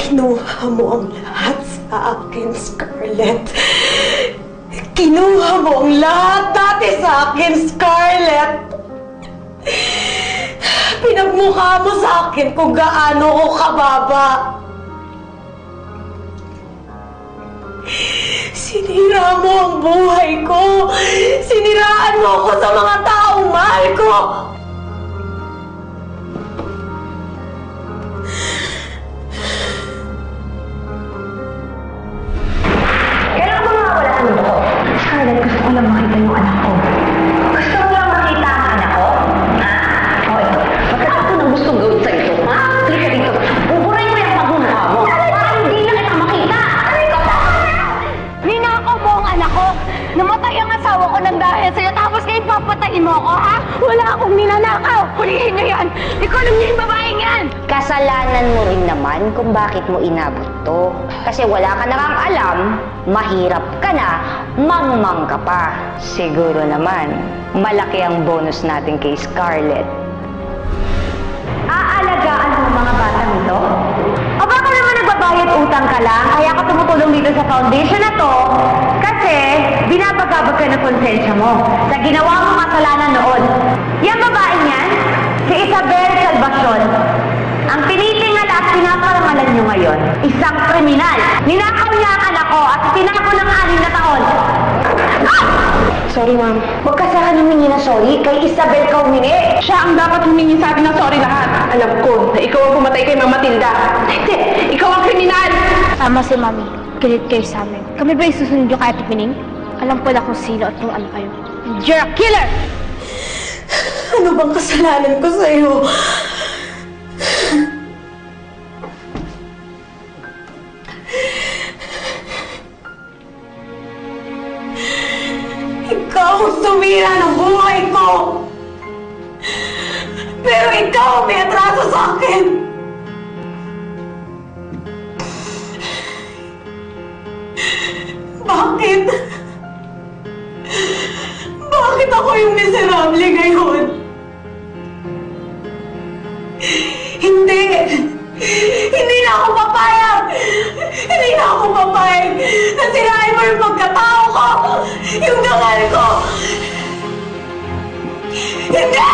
Kinuha mo ang lahat sa akin, Scarlett. Kinuha mo ang lahat dati sa akin, Scarlett. Pinagmukha mo sa akin kung gaano ko kababa. Sinira mo ang buhay ko. Siniraan mo ako sa mga taong mahal ko. Kailan ko mawala ang mundo ko? Scarlett, gusto ko lang makita yung anak ko. Gusto ko lang makita ang anak ko? Ha? O ito, magkakaroon ko ng gustong gawin sa ito. Ha? Halika dito. Buburay ko yung pagmumukha mo. Para hindi na kita makita. Halika na! Ninakaw mo ang anak ko! Namatay ang asawa ko ng dahil sa'yo, tapos ngayon papatayin mo ako, ha? Wala akong ninanakaw! Hulihin niyo yan! Ikaw lang niyo yung babaeng yan! Kasalanan mo rin naman kung bakit mo inabot to. Kasi wala ka namang alam, mahirap ka na, mangmang ka pa. Siguro naman, malaki ang bonus natin kay Scarlett. Aalagaan mo mga batang ito? O baka naman nagbabayad utang ka lang, kaya ka tumutulong dito sa foundation na to, kasi binabagabag ka ng konsensya mo sa ginawa mong kasalanan noon. Yung babaeng yan, si Isabel Salvacion. Ang tinitingal at pinaparangalan nyo ngayon, isang kriminal. Ninakaw niya ang anak ko at tinako ng 6 na taon. Ah! Sorry, ma'am. Huwag ka sa akin humingi na sorry, kay Isabel ka humingi. Siya ang dapat humingi sa akin ng sorry lahat. Alam ko na ikaw ang pumatay kay Mama Matilda. Hindi, ikaw ang kriminal! Tama si Mami. Galit kayo sa amin. Kami ba yung susunod yung kahit ipining? Alam ko na kung sino at kung ano kayo. You're a killer! Ano bang kasalanan ko sa'yo? Ikaw ang sumira ng buhay ko! Pero ikaw ang may atraso sa akin! Bakit? Bakit ako yung miserable ngayon? Hindi! Hindi na ako papayag! Hindi na ako papayag! Nasirain mo yung pagkatao ko! Yung dangal ko! Hindi!